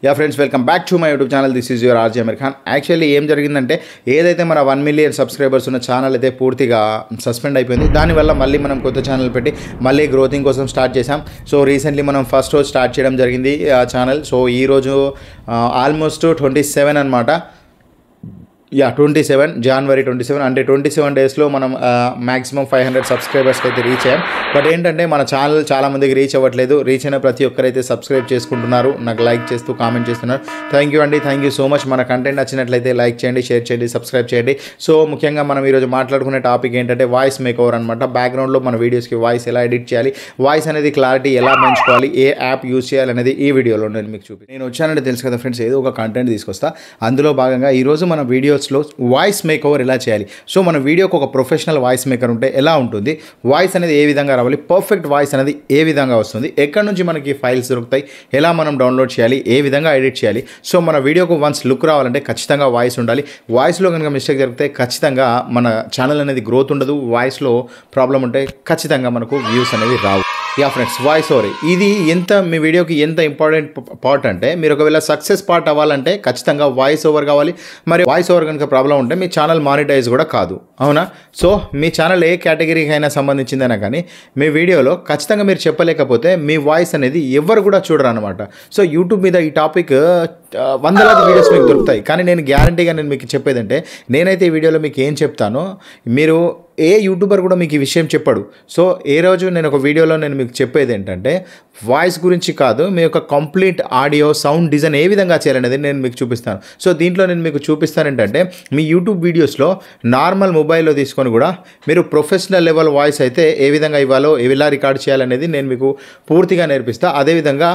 Yeah friends, welcome back to my YouTube channel. This is your RJ Aamir Khan. Actually ఏం జరిగిందంటే, ఏదైతే మన 1 million subscribers ఉన్న ఛానల్ అయితే పూర్తిగా సస్పెండ్ అయిపోయింది. దానివల్ల మళ్ళీ మనం కొత్త ఛానల్ పెట్టి మళ్ళీ గ్రోతింగ్ కోసం స్టార్ట్ చేసాం. సో రీసెంట్లీ మనం ఫస్ట్ రోజు స్టార్ట్ చేయడం జరిగింది ఆ ఛానల్. సో ఈరోజు ఆల్మోస్ట్ 27 అనమాట. 27 జనవరి 27 అంటే 27 డేస్లో మనం మ్యాక్సిమం 500 సబ్స్క్రైబర్స్కి అయితే రీచ్ అయ్యాం. బట్ ఏంటంటే మన ఛానల్ చాలామందికి రీచ్ అవ్వట్లేదు. రీచ్ అయిన ప్రతి ఒక్కరైతే సబ్స్క్రైబ్ చేసుకుంటున్నారు, నాకు లైక్ చేస్తూ కామెంట్ చేస్తున్నారు. థ్యాంక్ యూ అండి, థ్యాంక్ యూ సో మచ్. మన కంటెంట్ నచ్చినట్లయితే లైక్ చేయండి, షేర్ చేయండి, సబ్స్క్రైబ్ చేయండి. సో ముఖ్యంగా మనం ఈరోజు మాట్లాడుకునే టాపిక్ ఏంటంటే వాయిస్ మేక్ ఓవర్ అనమాట. బ్యాక్గ్రౌండ్లో మన వీడియోస్కి వాయిస్ ఎలా ఎడిట్ చేయాలి, వాయిస్ అనేది క్లారిటీ ఎలా పెంచుకోవాలి, ఏ యాప్ యూజ్ చేయాలి అనేది ఈ వీడియోలో నేను మీకు నేను వచ్చానంటే తెలుసు కదా ఫ్రెండ్స్, ఏదో ఒక కంటెంట్ తీసుకొస్తా. అందులో భాగంగా ఈరోజు మన వీడియోస్లో వాయిస్ మేక్ ఓవర్ ఎలా చేయాలి. సో మన వీడియోకి ఒక ప్రొఫెషనల్ వాయిస్ మేకర్ ఉంటే ఎలా ఉంటుంది, వాయిస్ అనేది ఏ విధంగా రావాలి, పర్ఫెక్ట్ వాయిస్ అనేది ఏ విధంగా వస్తుంది, ఎక్కడి నుంచి మనకి ఫైల్స్ దొరుకుతాయి, ఎలా మనం డౌన్లోడ్ చేయాలి, ఏ విధంగా ఎడిట్ చేయాలి. సో మన వీడియోకు వన్స్ లుక్ రావాలంటే ఖచ్చితంగా వాయిస్ ఉండాలి. వాయిస్లో కనుక మిస్టేక్ జరిగితే ఖచ్చితంగా మన ఛానల్ అనేది గ్రోత్ ఉండదు. వాయిస్లో ప్రాబ్లం ఉంటే ఖచ్చితంగా మనకు వ్యూస్ అనేవి రావు. యా ఫ్రెండ్స్, వాయిస్ ఓవర్ ఇది మీ వీడియోకి ఎంత ఇంపార్టెంట్ పార్ట్ అంటే, మీరు ఒకవేళ సక్సెస్ పార్ట్ అవ్వాలంటే ఖచ్చితంగా వాయిస్ ఓవర్ కావాలి. మరి వాయిస్ ఓవర్ కనుక ప్రాబ్లం ఉంటే మీ ఛానల్ మానిటైజ్ కూడా కాదు, అవునా? సో మీ ఛానల్ ఏ కేటగిరీకి అయినా సంబంధించిందైనా కానీ మీ వీడియోలో ఖచ్చితంగా మీరు చెప్పలేకపోతే మీ వాయిస్ అనేది ఎవరు కూడా చూడరు అనమాట. సో యూట్యూబ్ మీద ఈ టాపిక్ వందలాది వీడియోస్ మీకు దొరుకుతాయి, కానీ నేను గ్యారంటీగా మీకు చెప్పేదంటే, నేనైతే ఈ వీడియోలో మీకు ఏం చెప్తానో మీరు ఏ యూట్యూబర్ కూడా మీకు ఈ విషయం చెప్పాడు. సో ఏ రోజు నేను ఒక వీడియోలో నేను మీకు చెప్పేది ఏంటంటే, వాయిస్ గురించి కాదు, మీ యొక్క కంప్లీట్ ఆడియో సౌండ్ డిజైన్ ఏ విధంగా చేయాలనేది నేను మీకు చూపిస్తాను. సో దీంట్లో నేను మీకు చూపిస్తాను ఏంటంటే, మీ యూట్యూబ్ వీడియోస్లో నార్మల్ మొబైల్లో తీసుకొని కూడా మీరు ప్రొఫెషనల్ లెవెల్ వాయిస్ అయితే ఏ విధంగా ఇవ్వాలో, ఎలా రికార్డ్ చేయాలనేది నేను మీకు పూర్తిగా నేర్పిస్తాను. అదేవిధంగా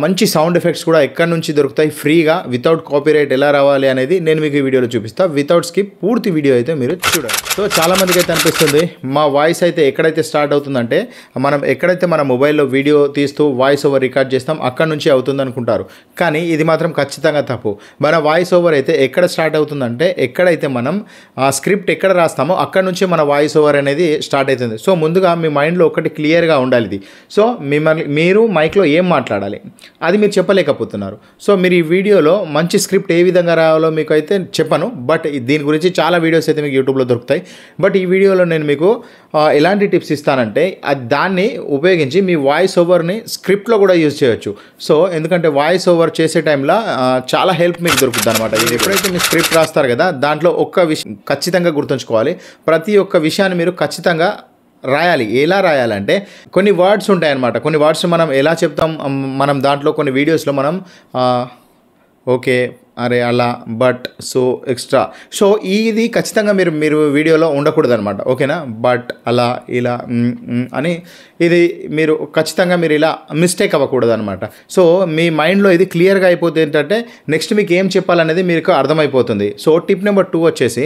మంచి సౌండ్ ఎఫెక్ట్స్ కూడా ఎక్కడి నుంచి దొరుకుతాయి ఫ్రీగా, వితౌట్ కాపీరైట్ ఎలా రావాలి అనేది నేను మీకు ఈ వీడియోలో చూపిస్తాను. వితౌట్ స్కిప్ పూర్తి వీడియో అయితే మీరు చూడండి. సో చాలామందికి అయితే అనిపిస్తుంది, మా వాయిస్ అయితే ఎక్కడైతే స్టార్ట్ అవుతుందంటే, మనం ఎక్కడైతే మన మొబైల్లో వీడియో తీస్తూ వాయిస్ ఓవర్ రికార్డ్ చేస్తాం అక్కడ నుంచి అవుతుంది అనుకుంటారు. కానీ ఇది మాత్రం ఖచ్చితంగా తప్పు. మన వాయిస్ ఓవర్ అయితే ఎక్కడ స్టార్ట్ అవుతుందంటే, ఎక్కడైతే మనం ఆ స్క్రిప్ట్ ఎక్కడ రాస్తామో అక్కడ నుంచి మన వాయిస్ ఓవర్ అనేది స్టార్ట్ అవుతుంది. సో ముందుగా మీ మైండ్లో ఒకటి క్లియర్గా ఉండాలి ఇది. సో మీరు మైక్లో ఏం మాట్లాడాలి అది మీరు చెప్పలేకపోతున్నారు. సో మీరు ఈ వీడియోలో మంచి స్క్రిప్ట్ ఏ విధంగా రావాలో మీకు అయితే చెప్పను, బట్ దీని గురించి చాలా వీడియోస్ అయితే మీకు యూట్యూబ్లో దొరుకుతాయి. బట్ ఈ వీడియోలో నేను మీకు ఎలాంటి టిప్స్ ఇస్తానంటే, దాన్ని ఉపయోగించి మీ వాయిస్ ఓవర్ని స్క్రిప్ట్లో కూడా యూజ్ చేయొచ్చు. సో ఎందుకంటే వాయిస్ ఓవర్ చేసే టైంలో చాలా హెల్ప్ మీకు దొరుకుతుంది అనమాట. ఎప్పుడైతే మీ స్క్రిప్ట్ రాస్తారు కదా, దాంట్లో ఒక్క విషయం ఖచ్చితంగా గుర్తుంచుకోవాలి. ప్రతి ఒక్క విషయాన్ని మీరు ఖచ్చితంగా రాయాలి. ఎలా రాయాలంటే, కొన్ని వర్డ్స్ ఉంటాయన్నమాట. కొన్ని వర్డ్స్ మనం ఎలా చెప్తాం, మనం దాంట్లో కొన్ని వీడియోస్లో మనం ఓకే, అరే, అలా, బట్, సో, ఎక్స్ట్రా. సో ఇది ఖచ్చితంగా మీరు వీడియోలో ఉండకూడదు అనమాట, ఓకేనా? బట్, అలా, ఇలా అని ఇది మీరు ఖచ్చితంగా మీరు ఇలా మిస్టేక్ అవ్వకూడదు అనమాట. సో మీ మైండ్లో ఇది క్లియర్గా అయిపోతే ఏంటంటే, నెక్స్ట్ మీకు ఏం చెప్పాలనేది మీకు అర్థమైపోతుంది. సో టిప్ నెంబర్ 2 వచ్చేసి,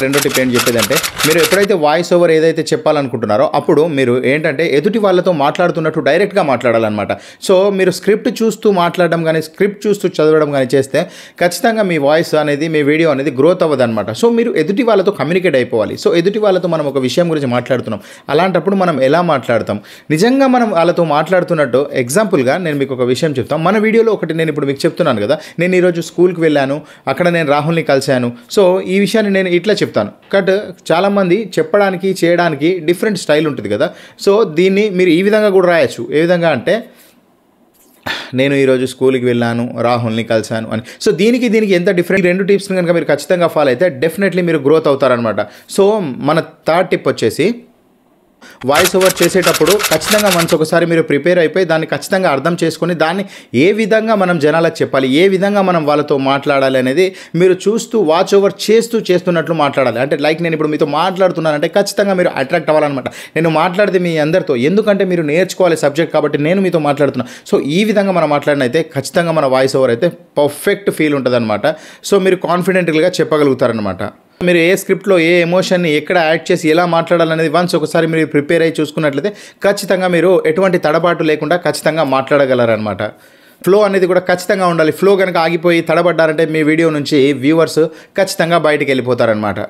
రెండో టిప్ ఏంటి చెప్పేదంటే, మీరు ఎప్పుడైతే వాయిస్ ఓవర్ ఏదైతే చెప్పాలనుకుంటున్నారో అప్పుడు మీరు ఏంటంటే ఎదుటి వాళ్ళతో మాట్లాడుతున్నట్టు డైరెక్ట్గా మాట్లాడాలన్నమాట. సో మీరు స్క్రిప్ట్ చూస్తూ మాట్లాడడం కానీ, స్క్రిప్ట్ చూస్తూ చదవడం కానీ చేస్తే ఖచ్చితంగా మీ వాయిస్ అనేది, మీ వీడియో అనేది గ్రోత్ అవ్వదు అనమాట. సో మీరు ఎదుటి వాళ్ళతో కమ్యూనికేట్ అయిపోవాలి. సో ఎదుటి వాళ్ళతో మనం ఒక విషయం గురించి మాట్లాడుతున్నాం, అలాంటప్పుడు మనం ఎలా మాట్లాడతాం, నిజంగా మనం వాళ్ళతో మాట్లాడుతున్నట్టు. ఎగ్జాంపుల్గా నేను మీకు ఒక విషయం చెప్తాను. మన వీడియోలో ఒకటి నేను ఇప్పుడు మీకు చెప్తున్నాను కదా, నేను ఈరోజు స్కూల్కి వెళ్ళాను, అక్కడ నేను రాహుల్ని కలిశాను. సో ఈ విషయాన్ని నేను ఇట్లా చెప్తాను. బట్ చాలామంది చెప్పడానికి, చేయడానికి డిఫరెంట్ స్టైల్ ఉంటుంది కదా. సో దీన్ని మీరు ఈ విధంగా కూడా రాయొచ్చు. ఏ విధంగా అంటే, నేను ఈరోజు స్కూల్కి వెళ్ళాను, రాహుల్ని కలిశాను అని. సో దీనికి ఎంత డిఫరెంట్. 2 టిప్స్ కనుక మీరు ఖచ్చితంగా ఫాలో అయితే డెఫినెట్లీ మీరు గ్రోత్ అవుతారనమాట. సో మన థర్డ్ టిప్ వచ్చేసి, వాయిస్ ఓవర్ చేసేటప్పుడు ఖచ్చితంగా ఒకసారి మీరు ప్రిపేర్ అయిపోయి దాన్ని ఖచ్చితంగా అర్థం చేసుకొని, దాన్ని ఏ విధంగా మనం జనాలకు చెప్పాలి, ఏ విధంగా మనం వాళ్ళతో మాట్లాడాలి అనేది మీరు చూస్తూ వాచ్ ఓవర్ చేస్తున్నట్లు మాట్లాడాలి. అంటే లైక్ నేను ఇప్పుడు మీతో మాట్లాడుతున్నానంటే ఖచ్చితంగా మీరు అట్రాక్ట్ అవ్వాలన్నమాట. నేను మాట్లాడితే మీ అందరితో, ఎందుకంటే మీరు నేర్చుకోవాలి సబ్జెక్ట్ కాబట్టి నేను మీతో మాట్లాడుతున్నాను. సో ఈ విధంగా మనం మాట్లాడినైతే ఖచ్చితంగా మన వాయిస్ ఓవర్ అయితే పర్ఫెక్ట్ ఫీల్ ఉంటుంది అనమాట. సో మీరు కాన్ఫిడెంట్గా చెప్పగలుగుతారనమాట. మీరు ఏ స్క్రిప్ట్లో ఏ ఎమోషన్ని ఎక్కడ యాడ్ చేసి ఎలా మాట్లాడాలనేది వన్స్ ఒకసారి మీరు ప్రిపేర్ అయ్యి చూసుకున్నట్లయితే ఖచ్చితంగా మీరు ఎటువంటి తడబాటు లేకుండా ఖచ్చితంగా మాట్లాడగలరనమాట. ఫ్లో అనేది కూడా ఖచ్చితంగా ఉండాలి. ఫ్లో కనుక ఆగిపోయి తడబడ్డారంటే మీ వీడియో నుంచి వ్యూవర్స్ ఖచ్చితంగా బయటికి వెళ్ళిపోతారనమాట.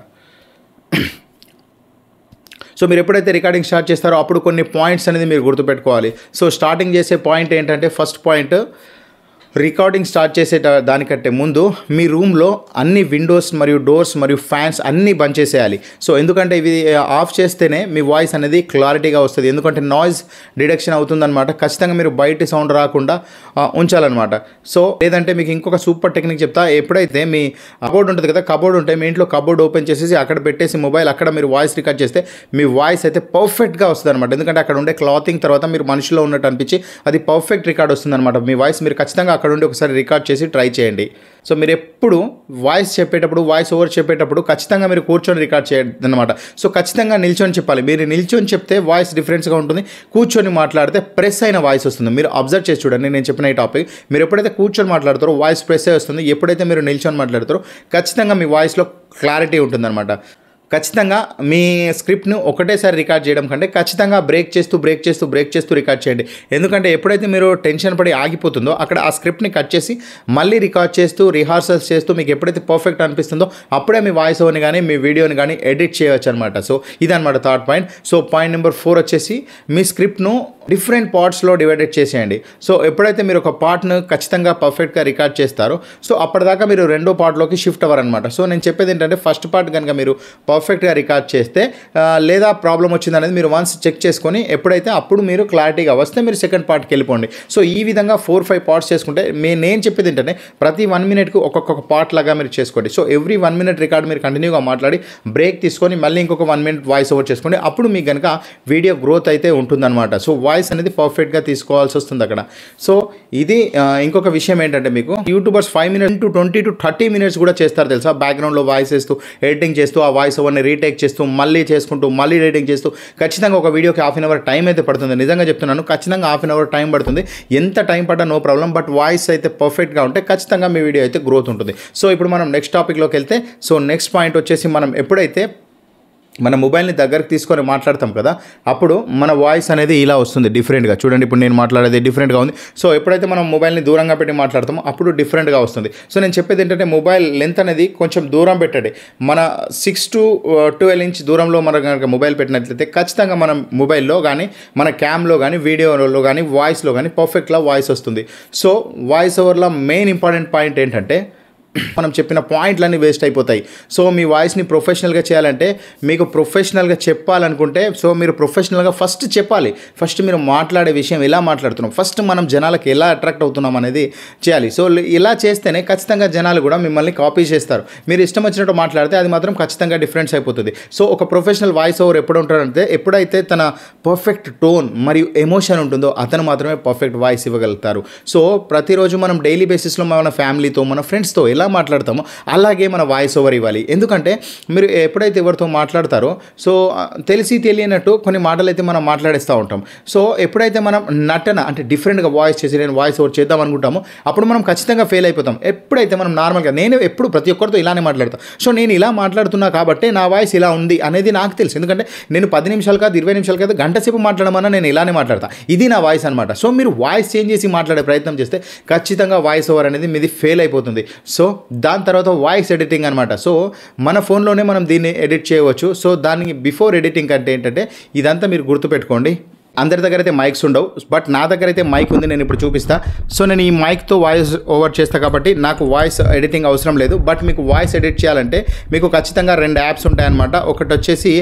సో మీరు ఎప్పుడైతే రికార్డింగ్ స్టార్ట్ చేస్తారో అప్పుడు కొన్ని పాయింట్స్ అనేది మీరు గుర్తుపెట్టుకోవాలి. సో స్టార్టింగ్ చేసే పాయింట్ ఏంటంటే, ఫస్ట్ పాయింట్ రికార్డింగ్ స్టార్ట్ చేసే దానికంటే ముందు మీ రూమ్లో అన్ని విండోస్ మరియు డోర్స్ మరియు ఫ్యాన్స్ అన్నీ బంద్ చేసేయాలి. సో ఎందుకంటే ఇవి ఆఫ్ చేస్తేనే మీ వాయిస్ అనేది క్లారిటీగా వస్తుంది. ఎందుకంటే నాయిస్ డిడక్షన్ అవుతుందన్నమాట. ఖచ్చితంగా మీరు బయట సౌండ్ రాకుండా ఉంచాలన్నమాట. సో లేదంటే మీకు ఇంకొక సూపర్ టెక్నిక్ చెప్తా. ఎప్పుడైతే మీ కబోర్డ్ ఉంటుంది కదా, కబోర్డ్ ఉంటే మీ ఇంట్లో కబోర్డ్ ఓపెన్ చేసేసి అక్కడ పెట్టేసి మొబైల్ అక్కడ మీరు వాయిస్ రికార్డ్ చేస్తే మీ వాయిస్ అయితే పర్ఫెక్ట్గా వస్తుంది అనమాట. ఎందుకంటే అక్కడ ఉండే క్లాతింగ్ తర్వాత మీరు మనిషిలో ఉన్నట్టు అనిపించి అది పర్ఫెక్ట్ రికార్డ్ వస్తుంది అనమాట. మీ వాయిస్ మీరు ఖచ్చితంగా అక్కడ ఉండి ఒకసారి రికార్డ్ చేసి ట్రై చేయండి. సో మీరు ఎప్పుడు వాయిస్ చెప్పేటప్పుడు, వాయిస్ ఓవర్ చెప్పేటప్పుడు ఖచ్చితంగా మీరు కూర్చొని రికార్డ్ చేయండి అనమాట. సో ఖచ్చితంగా నిల్చొని చెప్పాలి. మీరు నిల్చొని చెప్తే వాయిస్ డిఫరెన్స్గా ఉంటుంది, కూర్చొని మాట్లాడితే ప్రెస్ అయిన వాయిస్ వస్తుంది. మీరు అబ్జర్వ్ చేసి చూడండి నేను చెప్పిన ఈ టాపిక్. మీరు ఎప్పుడైతే కూర్చొని మాట్లాడతారో వాయిస్ ప్రెస్ అయి వస్తుంది. ఎప్పుడైతే మీరు నిల్చొని మాట్లాడతారో ఖచ్చితంగా మీ వాయిస్లో క్లారిటీ ఉంటుందన్నమాట. ఖచ్చితంగా మీ స్క్రిప్ట్ను ఒకటేసారి రికార్డ్ చేయడం కంటే ఖచ్చితంగా బ్రేక్ చేస్తూ రికార్డ్ చేయండి. ఎందుకంటే ఎప్పుడైతే మీరు టెన్షన్ పడి ఆగిపోతుందో అక్కడ ఆ స్క్రిప్ట్ని కట్ చేసి మళ్ళీ రికార్డ్ చేస్తూ రిహార్సల్స్ చేస్తూ మీకు ఎప్పుడైతే పర్ఫెక్ట్ అనిపిస్తుందో అప్పుడే మీ వాయిస్ ఓవర్ని కానీ మీ వీడియోని కానీ ఎడిట్ చేయవచ్చు అనమాట. సో ఇదనమాట third point. So point number 4 వచ్చేసి మీ స్క్రిప్ట్ను డిఫరెంట్ పార్ట్స్లో డివైడెడ్ చేసేయండి. సో ఎప్పుడైతే మీరు ఒక పార్ట్ను ఖచ్చితంగా పర్ఫెక్ట్గా రికార్డ్ చేస్తారో సో అప్పటిదాకా మీరు రెండో పార్ట్లోకి షిఫ్ట్ అవ్వరనమాట. సో నేను చెప్పేది ఏంటంటే ఫస్ట్ పార్ట్ కనుక మీరు పర్ఫెక్ట్గా రికార్డ్ చేస్తే లేదా ప్రాబ్లం వచ్చిందనేది మీరు వన్స్ చెక్ చేసుకొని ఎప్పుడైతే అప్పుడు మీరు క్లారిటీగా వస్తే మీరు సెకండ్ పార్ట్కి వెళ్ళిపోండి. సో ఈ విధంగా 4-5 పార్ట్స్ చేసుకుంటే నేను చెప్పేది ఏంటంటే ప్రతి 1 మినిట్కి ఒక్కొక్క పార్ట్ లాగా మీరు చేసుకోండి. సో ఎవ్రీ 1 మినిట్ రికార్డ్ మీరు కంటిన్యూగా మాట్లాడి బ్రేక్ తీసుకొని మళ్ళీ ఇంకొక 1 మినిట్ వాయిస్ ఓవర్ చేసుకోండి. అప్పుడు మీకు కనుక వీడియో గ్రోత్ అయితే ఉంటుందన్నమాట. సో వాయిస్ అనేది పర్ఫెక్ట్గా తీసుకోవాల్సి వస్తుంది అక్కడ. సో ఇది ఇంకొక విషయం ఏంటంటే మీకు YouTubers 5 minutes to 20 to 30 minutes కూడా చేస్తారు తెలుసా. బ్యాక్గ్రౌండ్లో వాయిస్ వేస్తూ ఎడిటింగ్ చేస్తూ ఆ వాయిస్ ఓవర్ని రీటేక్ చేస్తూ మళ్ళీ చేసుకుంటూ మళ్ళీ ఎడిటింగ్ చేస్తూ ఖచ్చితంగా ఒక వీడియోకి 1/2 అవర్ టైం అయితే పడుతుంది. నిజంగా చెప్తున్నాను, ఖచ్చితంగా 1/2 అవర్ టైం పడుతుంది. ఎంత టైం పడ్డా నో ప్రాబ్లం, బట్ వాయిస్ అయితే పర్ఫెక్ట్గా ఉంటే ఖచ్చితంగా మీ వీడియో అయితే గ్రోత్ ఉంటుంది. సో ఇప్పుడు మనం నెక్స్ట్ టాపిక్లోకి వెళ్తే సో నెక్స్ట్ పాయింట్ వచ్చేసి మనం ఎప్పుడైతే మన మొబైల్ని దగ్గరికి తీసుకొని మాట్లాడతాం కదా అప్పుడు మన వాయిస్ అనేది ఇలా వస్తుంది డిఫరెంట్గా. చూడండి ఇప్పుడు నేను మాట్లాడేది డిఫరెంట్గా ఉంది. సో ఎప్పుడైతే మనం మొబైల్ని దూరంగా పెట్టి మాట్లాడతామో అప్పుడు డిఫరెంట్గా వస్తుంది. సో నేను చెప్పేది ఏంటంటే మొబైల్ లెంత్ అనేది కొంచెం దూరం పెట్టండి. మన 6 to 12 ఇంచ్ దూరంలో మనం కనుక మొబైల్ పెట్టినట్లయితే ఖచ్చితంగా మనం మొబైల్లో కానీ మన క్యామ్లో కానీ వీడియోలో కానీ వాయిస్లో కానీ పర్ఫెక్ట్గా వాయిస్ వస్తుంది. సో వాయిస్ ఓవర్లో మెయిన్ ఇంపార్టెంట్ పాయింట్ ఏంటంటే మనం చెప్పిన పాయింట్లన్నీ వేస్ట్ అయిపోతాయి. సో మీ వాయిస్ని ప్రొఫెషనల్గా చేయాలంటే మీకు ప్రొఫెషనల్గా చెప్పాలనుకుంటే సో మీరు ప్రొఫెషనల్గా ఫస్ట్ చెప్పాలి. ఫస్ట్ మీరు మాట్లాడే విషయం ఎలా మాట్లాడుతున్నాం, ఫస్ట్ మనం జనాలకు ఎలా అట్రాక్ట్ అవుతున్నాం అనేది చేయాలి. సో ఇలా చేస్తేనే ఖచ్చితంగా జనాలు కూడా మిమ్మల్ని కాపీ చేస్తారు. మీరు ఇష్టం వచ్చినట్టు మాట్లాడితే అది మాత్రం ఖచ్చితంగా డిఫరెన్స్ అయిపోతుంది. సో ఒక ప్రొఫెషనల్ వాయిస్ ఓవర్ ఎప్పుడు ఉంటాడంటే ఎప్పుడైతే తన పర్ఫెక్ట్ టోన్ మరియు ఎమోషన్ ఉంటుందో అతను మాత్రమే పర్ఫెక్ట్ వాయిస్ ఇవ్వగలుగుతారు. సో ప్రతిరోజు మనం డైలీ బేసిస్లో మన ఫ్యామిలీతో మన ఫ్రెండ్స్తో ఎలా మాట్లాడతామో అలాగే మన వాయిస్ ఓవర్ ఇవ్వాలి. ఎందుకంటే మీరు ఎప్పుడైతే ఎవరితో మాట్లాడతారో సో తెలిసి తెలియనట్టు కొన్ని మాటలు అయితే మనం మాట్లాడేస్తూ ఉంటాం. సో ఎప్పుడైతే మనం నటన అంటే డిఫరెంట్గా వాయిస్ చేసి నేను వాయిస్ ఓవర్ చేద్దాం అనుకుంటామో అప్పుడు మనం ఖచ్చితంగా ఫెయిల్ అయిపోతాం. ఎప్పుడైతే మనం నార్మల్గా నేను ఎప్పుడు ప్రతి ఒక్కరితో ఇలానే మాట్లాడతాను. సో నేను ఇలా మాట్లాడుతున్నా కాబట్టి నా వాయిస్ ఇలా ఉంది అనేది నాకు తెలుసు. ఎందుకంటే నేను 10 నిమిషాలు కాదు 20 నిమిషాలు కాదు గంట సేపు మాట్లాడమన్నా నేను ఇలానే మాట్లాడతాను. ఇది నా వాయిస్ అనమాట. సో మీరు వాయిస్ చేంజ్ చేసి మాట్లాడే ప్రయత్నం చేస్తే ఖచ్చితంగా వాయిస్ ఓవర్ అనేది మీది ఫెయిల్ అయిపోతుంది. సో దాని తర్వాత వాయిస్ ఎడిటింగ్ అనమాట. సో మన ఫోన్లోనే మనం దీన్ని ఎడిట్ చేయవచ్చు. సో దానికి బిఫోర్ ఎడిటింగ్ అంటే ఏంటంటే ఇదంతా మీరు గుర్తుపెట్టుకోండి. అందరి దగ్గర అయితే మైక్స్ ఉండవు, బట్ నా దగ్గర అయితే మైక్ ఉంది. నేను ఇప్పుడు చూపిస్తా. సో నేను ఈ మైక్తో వాయిస్ ఓవర్ చేస్తాను కాబట్టి నాకు వాయిస్ ఎడిటింగ్ అవసరం లేదు. బట్ మీకు వాయిస్ ఎడిట్ చేయాలంటే మీకు ఖచ్చితంగా 2 యాప్స్ ఉంటాయన్నమాట. ఒకటి వచ్చేసి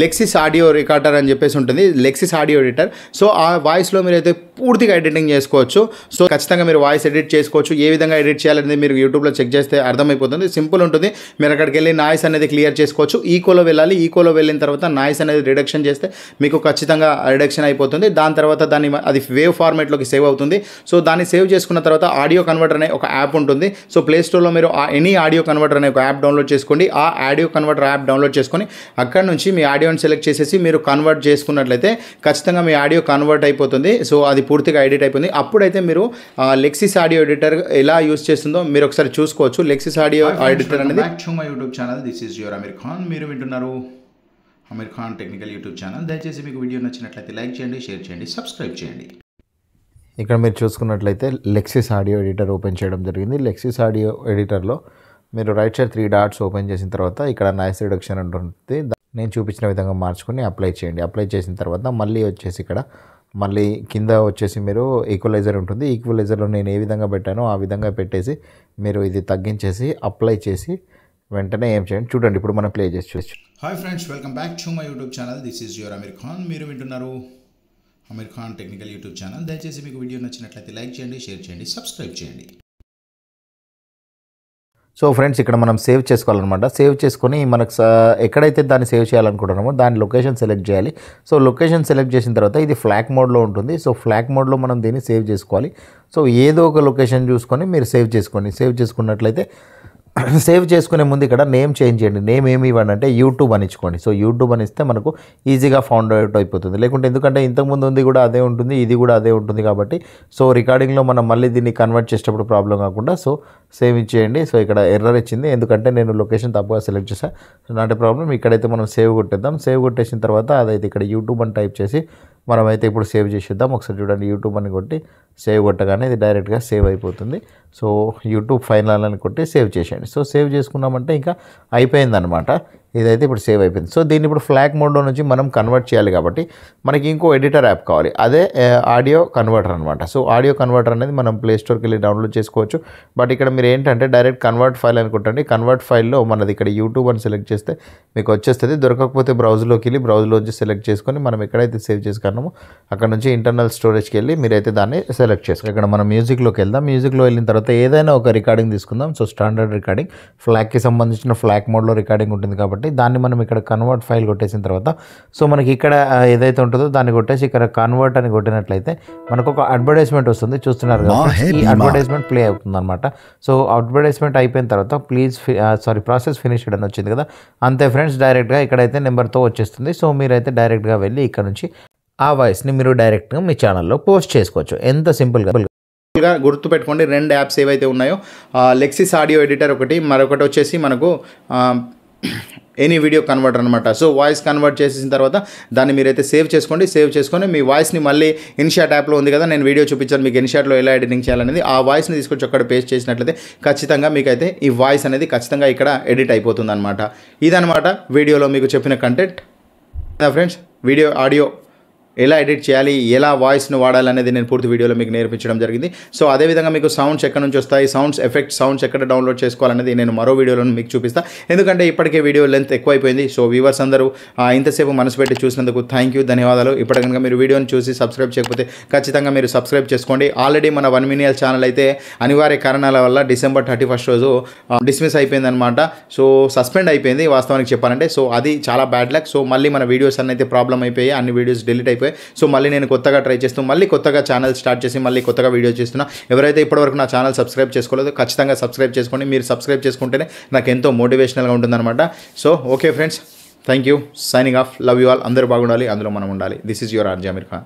లెక్సిస్ ఆడియో రికార్డర్ అని చెప్పేసి ఉంటుంది, లెక్సిస్ ఆడియో ఎడిటర్. సో ఆ వాయిస్లో మీరు అయితే పూర్తిగా ఎడిటింగ్ చేసుకోవచ్చు. సో ఖచ్చితంగా మీరు వాయిస్ ఎడిట్ చేసుకోవచ్చు. ఏ విధంగా ఎడిట్ చేయాలనేది మీరు యూట్యూబ్లో చెక్ చేస్తే అర్థమైపోతుంది. సింపుల్ ఉంటుంది. మీరు అక్కడికి వెళ్ళి నాయిస్ అనేది క్లియర్ చేసుకోవచ్చు. ఈకోలో వెళ్ళాలి. ఈకోలో వెళ్ళిన తర్వాత నాయిస్ అనేది రిడక్షన్ చేస్తే మీకు ఖచ్చితంగా రిడక్షన్ అయిపోతుంది. దాని తర్వాత అది వేవ్ ఫార్మేట్లోకి సేవ్ అవుతుంది. సో దాన్ని సేవ్ చేసుకున్న తర్వాత ఆడియో కన్వర్టర్ అనే ఒక యాప్ ఉంటుంది. సో ప్లే స్టోర్లో మీరు ఎనీ ఆడియో కన్వర్టర్ అనే ఒక యాప్ డౌన్లోడ్ చేసుకోండి. ఆ ఆడియో కన్వర్టర్ యాప్ డౌన్లోడ్ చేసుకొని అక్కడ నుంచి మీ ఆడియోని సెలెక్ట్ చేసేసి మీరు కన్వర్ట్ చేసుకున్నట్లయితే ఖచ్చితంగా మీ ఆడియో కన్వర్ట్ అయిపోతుంది. సో అది పూర్తిగా ఎడిట్ అయిపోయింది. అప్పుడైతే మీరు లెక్సిస్ ఆడియో ఎడిటర్ ఎలా యూస్ చేస్తుందో మీరు ఒకసారి చూసుకోవచ్చు. లెక్సిస్ ఆడియో ఎడిటర్ అనేది my YouTube channel. This is your Aamir Khan. మీరు వింటున్నారు Aamir Khan technical YouTube channel. దయచేసి మీకు వీడియో నచ్చినట్లయితే లైక్ చేయండి, షేర్ చేయండి, సబ్స్క్రైబ్ చేయండి. ఇక్కడ మీరు చూసుకున్నట్లయితే లెక్సిస్ ఆడియో ఎడిటర్ ఓపెన్ చేయడం జరిగింది. లెక్సిస్ ఆడియో ఎడిటర్లో మీరు రైట్ సైడ్ 3 డాట్స్ ఓపెన్ చేసిన తర్వాత ఇక్కడ నాయిస్ రిడక్షన్ ఉంటుంది. నేను చూపించిన విధంగా మార్చుకొని అప్లై చేయండి. అప్లై చేసిన తర్వాత మళ్ళీ వచ్చేసి ఇక్కడ మళ్ళీ కింద వచ్చేసి మీరు ఈక్వలైజర్ ఉంటుంది. ఈక్వలైజర్లో నేను ఏ విధంగా పెట్టానో ఆ విధంగా పెట్టేసి మీరు ఇది తగ్గించేసి అప్లై చేసి వెంటనే ఏం చేయండి చూడండి. ఇప్పుడు మనం ప్లే చేసి చూసి. Hi friends, welcome back to my YouTube channel. This is your Aamir Khan. మీరు వింటున్నారు Aamir Khan technical YouTube channel. దయచేసి మీకు వీడియో నచ్చినట్లయితే లైక్ చేయండి, షేర్ చేయండి, సబ్స్క్రైబ్ చేయండి. సో ఫ్రెండ్స్, ఇక్కడ మనం సేవ్ చేసుకోవాలన్నమాట. సేవ్ చేసుకొని మనకు ఎక్కడైతే దాన్ని సేవ్ చేయాలనుకుంటున్నామో దాని లొకేషన్ సెలెక్ట్ చేయాలి. సో లొకేషన్ సెలెక్ట్ చేసిన తర్వాత ఇది ఫ్లాగ్ మోడ్లో ఉంటుంది. సో ఫ్లాగ్ మోడ్లో మనం దీన్ని సేవ్ చేసుకోవాలి. సో ఏదో ఒక లొకేషన్ చూసుకొని మీరు సేవ్ చేసుకోండి. సేవ్ చేసుకున్నట్లయితే సేవ్ చేసుకునే ముందు ఇక్కడ నేమ్ చేంజ్ చేయండి. నేమ్ ఏమి ఇవ్వండి అంటే యూట్యూబ్ అని ఇచ్చుకోండి. సో యూట్యూబ్ అని ఇస్తే మనకు ఈజీగా ఫౌండ్ అవుట్ అయిపోతుంది. లేకుంటే ఎందుకంటే ఇంతకుముందు ఉంది కూడా అదే ఉంటుంది, ఇది కూడా అదే ఉంటుంది కాబట్టి సో రికార్డింగ్లో మనం మళ్ళీ దీన్ని కన్వర్ట్ చేసేటప్పుడు ప్రాబ్లం కాకుండా సో సేవ్ ఇచ్చేయండి. సో ఇక్కడ ఎర్రర్ ఇచ్చింది ఎందుకంటే నేను లొకేషన్ తప్పుగా సెలెక్ట్ చేశాను. So not problem. ఇక్కడైతే మనం సేవ్ కొట్టేద్దాం. సేవ్ కొట్టేసిన తర్వాత అదైతే ఇక్కడ యూట్యూబ్ అని టైప్ చేసి మనమైతే ఇప్పుడు సేవ్ చేసేద్దాం. ఒకసారి చూడండి, యూట్యూబ్ అని కొట్టి సేవ్ కొట్టగానే ఇది డైరెక్ట్గా సేవ్ అయిపోతుంది. సో యూట్యూబ్ ఫైనల్ అని కొట్టి సేవ్ చేసేయండి. సో సేవ్ చేసుకున్నామంటే ఇంకా అయిపోయిందనమాట. ఇదైతే ఇప్పుడు సేవ్ అయిపోయింది. సో దీన్ని ఇప్పుడు ఫ్లాగ్ మోడ్లో నుంచి మనం కన్వర్ట్ చేయాలి కాబట్టి మనకి ఇంకో ఎడిటర్ యాప్ కావాలి. అదే ఆడియో కన్వర్టర్ అనమాట. సో ఆడియో కన్వర్టర్ అనేది మనం ప్లే స్టోర్కి వెళ్ళి డౌన్లోడ్ చేసుకోవచ్చు. బట్ ఇక్కడ మీరు ఏంటంటే డైరెక్ట్ కన్వర్ట్ ఫైల్ అనుకుంటండి. కన్వర్ట్ ఫైల్లో మనది ఇక్కడ యూట్యూబ్ అని సెలెక్ట్ చేస్తే మీకు వచ్చేస్తుంది. దొరకకపోతే బ్రౌజ్లోకి వెళ్ళి బ్రౌజ్లోంచి సెలెక్ట్ చేసుకొని మనం ఎక్కడైతే సేవ్ చేసుకున్నామో అక్కడ నుంచి ఇంటర్నల్ స్టోరేజ్కి వెళ్ళి మీరైతే దాన్ని సెలెక్ట్ చేసుకోండి. ఇక్కడ మనం మ్యూజిక్లోకి వెళ్దాం. మ్యూజిక్లో వెళ్ళిన తర్వాత ఏదైనా ఒక రికార్డింగ్ తీసుకుందాం. సో స్టాండర్డ్ రికార్డింగ్ ఫ్లాగ్కి సంబంధించిన ఫ్లాగ్ మోడ్లో రికార్డింగ్ ఉంటుంది కాబట్టి దాన్ని మనం ఇక్కడ కన్వర్ట్ ఫైల్ కొట్టేసిన తర్వాత సో మనకి ఇక్కడ ఏదైతే ఉంటుందో దాన్ని కొట్టేసి ఇక్కడ కన్వర్ట్ అని కొట్టినట్లయితే మనకు ఒక అడ్వర్టైజ్మెంట్ వస్తుంది. చూస్తున్నారు కదా, ఈ అడ్వర్టైజ్మెంట్ ప్లే అవుతుంది అనమాట. సో అడ్వర్టైజ్మెంట్ అయిపోయిన తర్వాత ప్రాసెస్ ఫినిష్డ్ అని వచ్చింది కదా, అంతే ఫ్రెండ్స్. డైరెక్ట్గా ఇక్కడైతే నెంబర్తో వచ్చేస్తుంది. సో మీరైతే డైరెక్ట్గా వెళ్ళి ఇక్కడ నుంచి ఆ వాయిస్ని మీరు డైరెక్ట్గా మీ ఛానల్లో పోస్ట్ చేసుకోవచ్చు. ఎంత సింపుల్గా గుర్తుపెట్టుకోండి. 2 యాప్స్ ఏవైతే ఉన్నాయో లెక్సిస్ ఆడియో ఎడిటర్ ఒకటి, మరొకటి వచ్చేసి మనకు ఎనీ వీడియో కన్వర్టర్ అనమాట. సో వాయిస్ కన్వర్ట్ చేసిన తర్వాత దాన్ని మీరైతే సేవ్ చేసుకోండి. సేవ్ చేసుకొని మీ వాయిస్ని మళ్ళీ ఇన్షాట్ యాప్లో ఉంది కదా, నేను వీడియో చూపించాను మీకు ఇన్షాట్లో ఎలా ఎడిటింగ్ చేయాలనేది. ఆ వాయిస్ని తీసుకొచ్చి అక్కడ పేస్ట్ చేసినట్లయితే ఖచ్చితంగా మీకైతే ఈ వాయిస్ అనేది ఖచ్చితంగా ఇక్కడ ఎడిట్ అయిపోతుంది అనమాట. ఇదనమాట వీడియోలో మీకు చెప్పిన కంటెంట్. ఫ్రెండ్స్, వీడియో ఆడియో ఎలా ఎడిట్ చేయాలి, ఎలా వాయిస్ను వాడాలనేది నేను పూర్తి వీడియోలో మీకు నేర్పించడం జరిగింది. సో అదేవిధంగా మీకు సౌండ్స్ ఎక్కడ నుంచి వస్తాయి, సౌండ్స్ ఎఫెక్ట్స్ సౌండ్స్ ఎక్కడ డౌన్లోడ్ చేసుకోవాలనేది నేను మరో వీడియోలో మీకు చూపిస్తాను. ఎందుకంటే ఇప్పటికే వీడియో లెంత్ ఎక్కువైపోయింది. సో వ్యూవర్స్ అందరూ ఇంతసేపు మనసు పెట్టి చూసినందుకు థ్యాంక్ యూ, ధన్యవాదాలు. ఇప్పటి కనుక మీరు వీడియోని చూసి సబ్స్క్రైబ్ చేయకపోతే ఖచ్చితంగా మీరు సబ్స్క్రైబ్ చేసుకోండి. ఆల్రెడీ మన 1 మిలియన్ ఛానల్ అయితే అనివార్య కారణాల వల్ల December 31 రోజు డిస్మిస్ అయిపోయిందనమాట. సో సస్పెండ్ అయిపోయింది వాస్తవానికి చెప్పాలంటే. సో అది చాలా బ్యాడ్ లక్. సో మళ్ళీ మన వీడియోస్ అన్నైతే ప్రాబ్లం అయిపోయి అన్ని వీడియోస్ డిలీట్ అయిపోయి సో మళ్ళీ నేను కొత్తగా ట్రై చేస్తూ మళ్ళీ కొత్తగా ఛానల్ స్టార్ట్ చేసి మళ్ళీ కొత్తగా వీడియో చేస్తున్నా. ఎవరైతే ఇప్పటివరకు నా ఛానల్ సబ్స్క్రైబ్ చేసుకోలేదో ఖచ్చితంగా సబ్స్క్రైబ్ చేసుకోండి. మీరు సబ్స్క్రైబ్ చేసుకుంటేనే నాకు ఎంతో మోటివేషనల్గా ఉంటుందన్నమాట. So okay friends, thank you, signing off, love you all. అందరూ బాగుండాలి, అందులో మనం ఉండాలి. This is your RJ Aamir Khan.